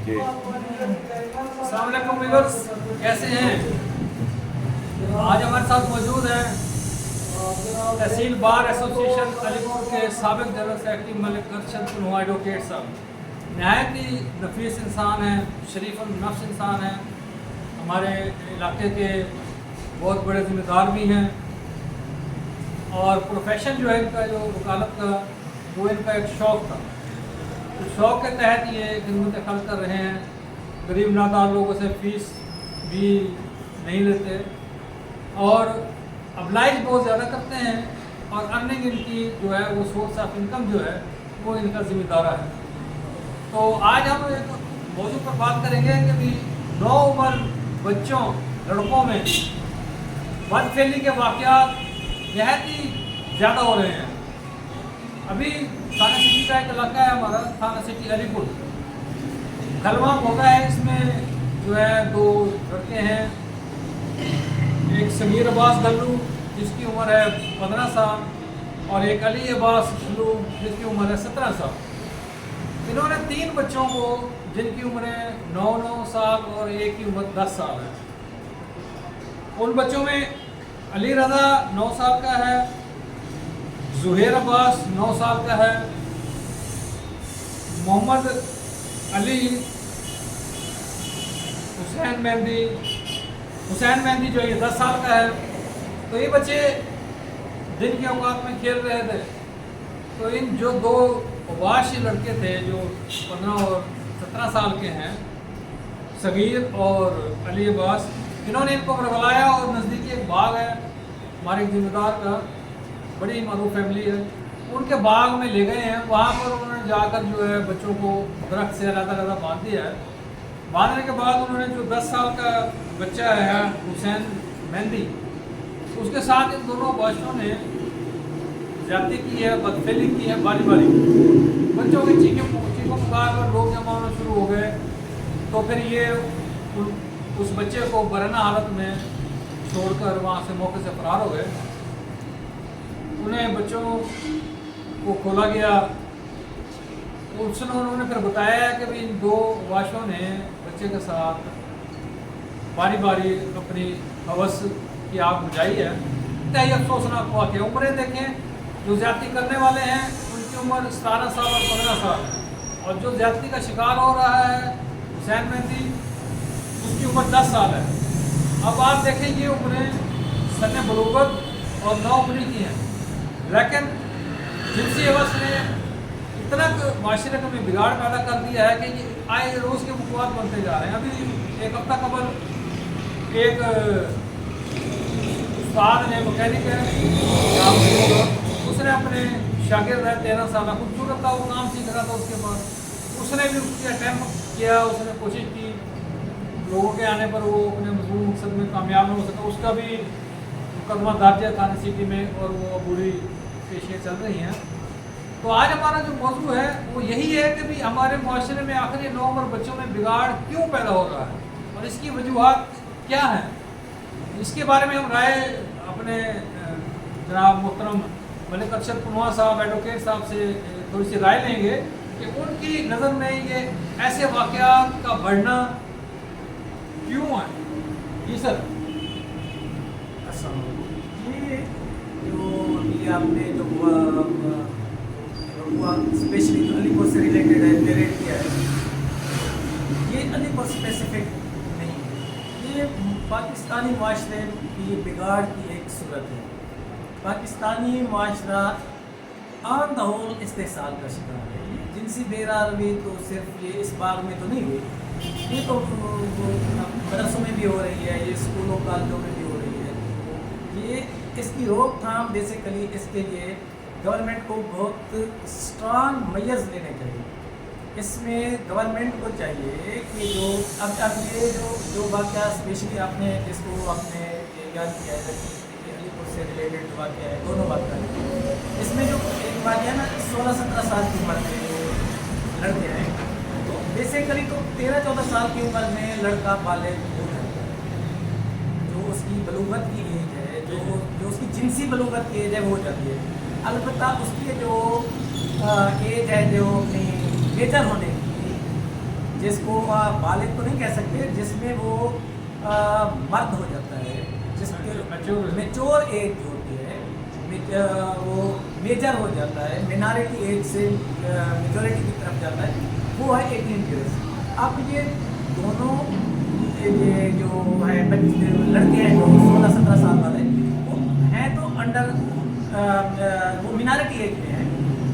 अस्सलाम वालेकुम व्यूअर्स, कैसे हैं? आज हमारे साथ मौजूद हैं तहसील बार एसोसिएशन अलीपुर के साबिक general secretary Malik Arshad Kunwa advocate साहब। नहायत ही नफीस इंसान हैं, शरीफ नफ्स इंसान हैं, हमारे इलाके के बहुत बड़े ज़िम्मेदार भी हैं और प्रोफेशन जो है इनका, जो वकालत का, वो इनका एक शौक़ था। तो शौक़ के तहत ये खिदमत खल्क़ कर रहे हैं। गरीब नादार लोगों से फ़ीस भी नहीं लेते और अप्लाइज बहुत ज़्यादा करते हैं और अर्निंग इनकी जो है वो सोर्स ऑफ इनकम जो है वो इनका ज़िम्मेदारा है। तो आज हम एक मौजू पर बात करेंगे कि भी नौउम्र बच्चों, लड़कों में बदफेली के वाक़यात बहुत ही ज़्यादा हो रहे हैं। अभी थाना सिटी का एक इलाका है हमारा, थाना सिटी अलीपुर, खलवा मोगा है। इसमें जो है दो लड़के हैं, एक समीर अब्बास गल्लू जिसकी उम्र है 15 साल और एक अली अब्बास गल्लू जिसकी उम्र है 17 साल। इन्होंने 3 बच्चों को जिनकी उम्रें 9 साल और एक की उम्र 10 साल है। उन बच्चों में अली रज़ा 9 साल का है, ज़ुहैर अब्बास 9 साल का है, मोहम्मद अली, हुसैन मेहंदी जो ये 10 साल का है। तो ये बच्चे दिन के औकात में खेल रहे थे। तो इन जो 2 अवाशी लड़के थे जो 15 और 17 साल के हैं, सगीर और अली अब्बास, इन्होंने इनको बुलाया और नज़दीकी एक बाग है हमारे ज़िम्मेदार का, बड़ी मारूफ फैमिली है, उनके बाग में ले गए हैं। वहाँ पर उन्होंने जाकर जो है बच्चों को दरख्त से अलग-अलग बांध दिया है। बांधने के बाद उन्होंने जो 10 साल का बच्चा है हुसैन मेहंदी, उसके साथ इन दोनों बच्चों ने ज्यादती की है, बदफेली की है बारी बारी। बच्चों की चीखों पुकार कर लोग जमा होना शुरू हो गए। तो फिर ये उस बच्चे को बरहना हालत में छोड़कर वहाँ से मौके से फरार हो गए। उन्हें बच्चों को खोला गया। उन्होंने फिर बताया कि भी इन 2 वाशों ने बच्चे के साथ बारी बारी अपनी हवस की आग बुझाई है। तय अफसोसनाक वाक़या। उम्रें देखें, जो ज़्यादती करने वाले हैं उनकी उम्र 17 साल और 15 साल है और जो ज़्यादती का शिकार हो रहा है हुसैन मेहंदी, उसकी उम्र 10 साल है। अब आप देखें ये उम्रें सन्ने बलूगत और नौउम्री की हैं, लेकिन जिनसी हवस ने इतना माशरे में बिगाड़ पैदा कर दिया है कि ये आए रोज़ के मुकवाद बनते जा रहे हैं। अभी एक हफ्ता कबल एक उस्ताद ने, मकैनिक है, उसने अपने शागिर्द है 13 साल, खूबसूरत था, वो काम सीख रहा था। उसके बाद उसने भी उसकी अटैम्प्ट किया, उसने कोशिश की, लोगों के आने पर वो अपने मजबूर मकसद में कामयाब नहीं हो सका। उसका भी मुकदमा दर्ज है थाना सिटी में और वो बुरी पेशियाँ चल रही हैं। तो आज हमारा जो मौजू है वो यही है कि भी हमारे माशरे में आखिर ये नौउम्र बच्चों में बिगाड़ क्यों पैदा हो रहा है और इसकी वजूहात क्या हैं। इसके बारे में हम राय अपने जनाब मोहतरम मलिक अरशद कुनवा साहब एडवोकेट साहब से थोड़ी सी राय लेंगे कि उनकी नज़र में ये ऐसे वाक़यात का बढ़ना क्यों है। जी सर। ये जो अभी आपने जो हुआ स्पेशली जो अलीपुर से रिलेटेड है, नरेट किया है, ये अलीपुर स्पेसिफिक नहीं है, ये पाकिस्तानी माशरे की बिगाड़ की एक सूरत है। पाकिस्तानी माशरा ऑन द होल इस्तेहसाल का शिकार है। ये जिनसी बेरारवी तो सिर्फ ये इस बाग में तो नहीं हुई, ये तो मदरसों में भी हो रही है, ये स्कूलों कॉलेजों में भी हो रही है। ये इसकी रोकथाम बेसिकली इसके लिए गवर्नमेंट को बहुत स्ट्रांग मेजर्स लेने चाहिए। इसमें गवर्नमेंट को चाहिए कि जो अब ये जो वाक़या स्पेशली आपने जिसको आपने याद किया है कि अलीपुर से रिलेटेड वाक़या है, दोनों वाक़या है, इसमें जो एक वाक़या ना 16-17 साल की उम्र में जो लड़के हैं, तो बेसिकली तो 13-14 साल की उम्र में लड़का बालिग हो जाता है। जो उसकी बलूगत की एज है, जो उसकी जिनसी बलूगत की एज है वो हो जाती है। अलबत्ता उसकी जो एज है जो अपनी बेहतर होने की, जिसको बालिग तो नहीं कह सकते, जिसमें वो मर्द हो जाता है, जिसके मेच्योर एज होती है, वो मेजर हो जाता है, मिनॉरिटी एज से मेजॉरिटी की तरफ जाता है, वो है 18 ईयर्स। अब ये दोनों ये जो है लड़के हैं जो 16-17 साल वाले, वो हैं तो अंडर वो मिनॉरिटी एज में है,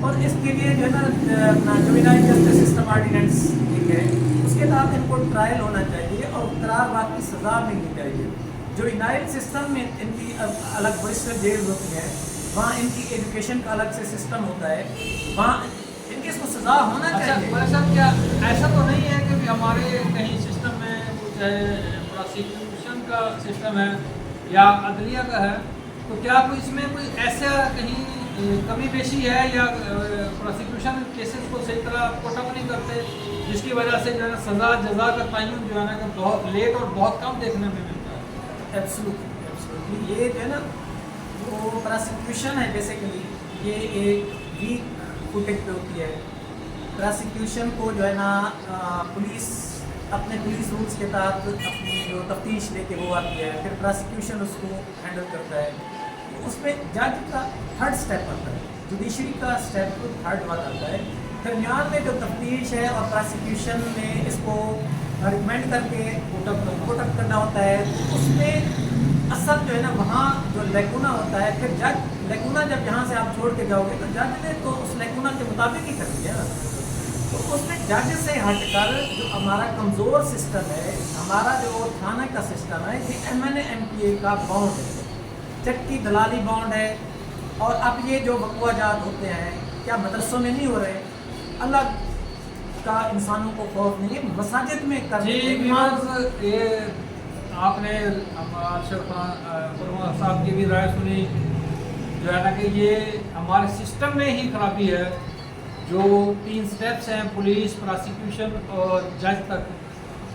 और इसके लिए जो है ना अपना जुवेनाइल जस्टिस सिस्टम ऑर्डिनेंस एक है, उसके तहत इनको ट्रायल होना चाहिए और करारवाद की सज़ा मिलनी चाहिए। जुवेनाइल सिस्टम में इनकी अलग बड़ी जेल होती है, वहाँ इनकी एजुकेशन का अलग से सिस्टम होता है, वहाँ इनकी इसको सज़ा होना चाहिए। मेरे साथ क्या ऐसा तो नहीं है कि हमारे कहीं सिस्टम में कुछ प्रोसिक्यूशन का सिस्टम है या अदलिया का है, तो क्या कोई इसमें कोई ऐसा कहीं कमी पेशी है या प्रोसिक्यूशन केसेस को सही तरह कोटअप नहीं करते, जिसकी वजह से जो है ना सज़ा जजा का तयन जो है ना कि बहुत लेट और बहुत कम देखने में मिलता है। एब्सोल्युटली ये जो है ना वो प्रोसिक्यूशन है, बेसिकली ये एक वीक फुटेज पे होती है। प्रोसिक्यूशन को जो है ना पुलिस अपने पुलिस रूल्स के तहत अपनी जो तफ्तीश लेके वो आती है, फिर प्रोसिक्यूशन उसको हैंडल करता है, उसमें जज का थर्ड स्टेप आता है, जुडिशरी का स्टेप थर्ड बात आता है, दरमियान में जो तफ्तीश है और प्रोसिक्यूशन में इसको रिकमेंड करके पुटअप करना होता है, उसमें असल जो है ना वहाँ जो लेकुना होता है, फिर जज लेकुना जब यहाँ से आप छोड़ के जाओगे तो जज ने तो उस लेकुना के मुताबिक ही कर दिया, तो उसमें जज से हटकर जो हमारा कमज़ोर सिस्टम है, हमारा जो थाना का सिस्टम है, ये MNA MPA का बॉन्ड है, चट्टी दलाली बॉन्ड है। और अब ये जो बकुआजात होते हैं क्या मदरसों में नहीं हो रहे, अलग का इंसानों को खौफ नहीं है, मसाजिद में कर ये आपने अरशद खान साहब की भी राय सुनी, जो है ना कि ये हमारे सिस्टम में ही खराबी है। जो 3 स्टेप्स हैं पुलिस, प्रोसिक्यूशन और जज तक,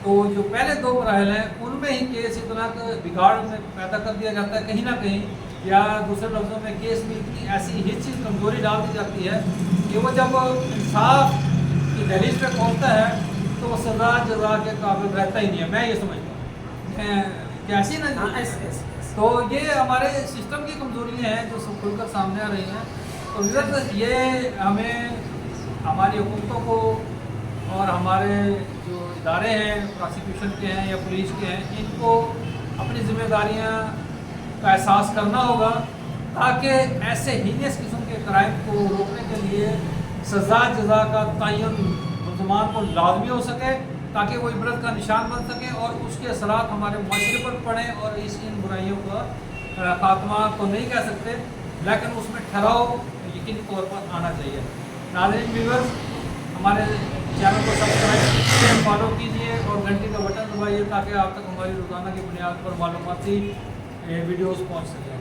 तो जो पहले 2 मराहल हैं उनमें ही केस इतना बिगाड़ में पैदा कर दिया जाता है कहीं ना कहीं, या दूसरे लफ्ज़ों में केस में इतनी ऐसी ही चीज़ कमज़ोरी डाल दी जाती है कि वो जब इंसाफ की दहलीज पे पहुंचता है तो वो सज़ा जजा के काबिल रहता ही नहीं है। मैं ये समझता हूँ कैसी ना तो ये हमारे सिस्टम की कमज़ोरियाँ हैं जो सब खुलकर सामने आ रही हैं। तो विज़त ये हमें हमारी हुकूमतों को और हमारे जो इदारे हैं प्रोसिक्यूशन के हैं या पुलिस के हैं, इनको अपनी जिम्मेदारियां का एहसास करना होगा ताकि ऐसे हीनियस किस्म के क्राइम को रोकने के लिए सज़ा जजा का तयन मुल्ज़मान को लाजमी हो सके, ताकि वो इबरत का निशान बन सके और उसके असरात हमारे माशरे पर पड़ें। और इन बुराइयों का खात्मा तो नहीं कह सकते, लेकिन उसमें ठहराव यकीनी तौर पर आना चाहिए। नाज़रीन व्यूअर्स, हमारे चैनल को सब्सक्राइब फॉलो कीजिए और घंटी का बटन दबाइए ताकि आप तक हमारी रोज़ाना की बुनियाद पर मालूमाती वीडियोस पहुंच सकें।